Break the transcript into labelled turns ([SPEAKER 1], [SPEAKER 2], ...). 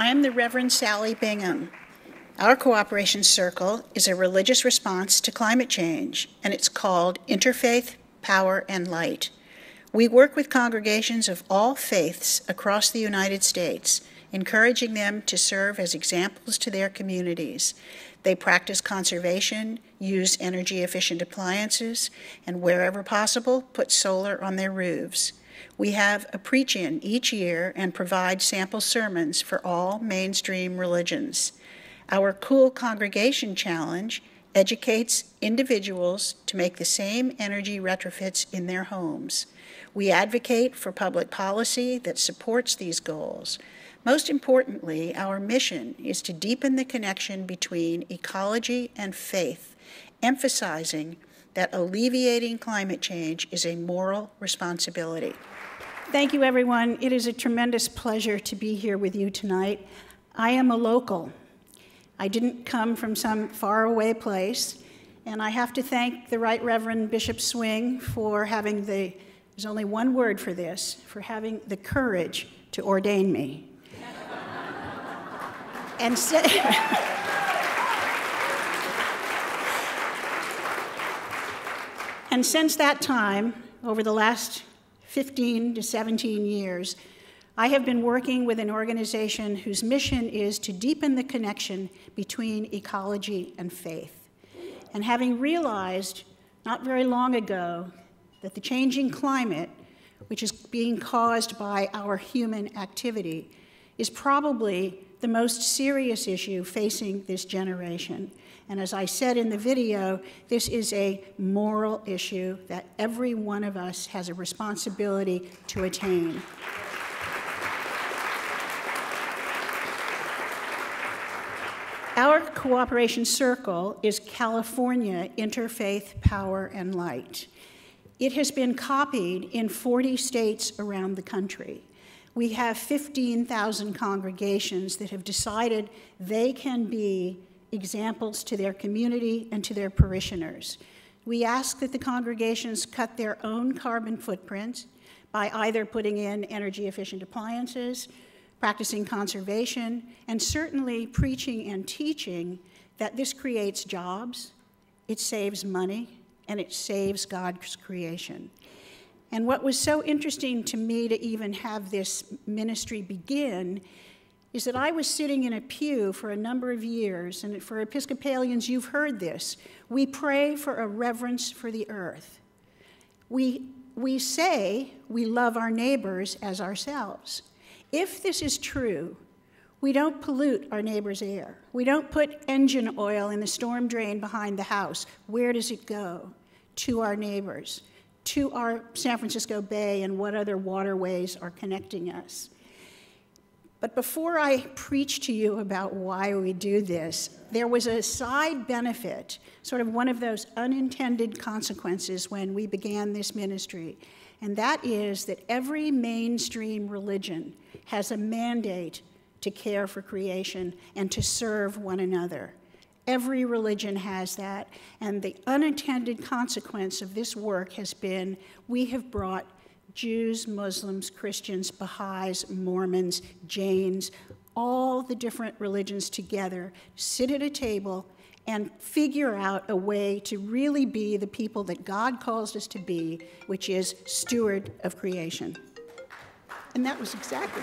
[SPEAKER 1] I am the Reverend Sally Bingham. Our cooperation circle is a religious response to climate change, and it's called Interfaith Power and Light. We work with congregations of all faiths across the United States, encouraging them to serve as examples to their communities. They practice conservation, use energy-efficient appliances, and wherever possible, put solar on their roofs. We have a preach-in each year and provide sample sermons for all mainstream religions. Our Cool Congregation Challenge educates individuals to make the same energy retrofits in their homes. We advocate for public policy that supports these goals. Most importantly, our mission is to deepen the connection between ecology and faith, emphasizing that alleviating climate change is a moral responsibility. Thank you, everyone. It is a tremendous pleasure to be here with you tonight. I am a local. I didn't come from some faraway place, and I have to thank the Right Reverend Bishop Swing for having there's only one word for this, for having the courage to ordain me. And since that time, over the last 15 to 17 years, I have been working with an organization whose mission is to deepen the connection between ecology and faith. And having realized not very long ago that the changing climate, which is being caused by our human activity, is probably the most serious issue facing this generation. And as I said in the video, this is a moral issue that every one of us has a responsibility to attain. Our cooperation circle is California Interfaith Power and Light. It has been copied in 40 states around the country. We have 15,000 congregations that have decided they can be examples to their community and to their parishioners. We ask that the congregations cut their own carbon footprint by either putting in energy-efficient appliances, practicing conservation, and certainly preaching and teaching that this creates jobs, it saves money, and it saves God's creation. And what was so interesting to me to even have this ministry begin is that I was sitting in a pew for a number of years, and for Episcopalians, you've heard this. We pray for a reverence for the earth. We say we love our neighbors as ourselves. If this is true, we don't pollute our neighbor's air. We don't put engine oil in the storm drain behind the house. Where does it go? To our neighbors, to our San Francisco Bay, and what other waterways are connecting us. But before I preach to you about why we do this, there was a side benefit, sort of one of those unintended consequences when we began this ministry, and that is that every mainstream religion has a mandate to care for creation and to serve one another. Every religion has that, and the unintended consequence of this work has been we have brought Jews, Muslims, Christians, Baha'is, Mormons, Jains, all the different religions together, sit at a table and figure out a way to really be the people that God calls us to be, which is steward of creation. And that was exactly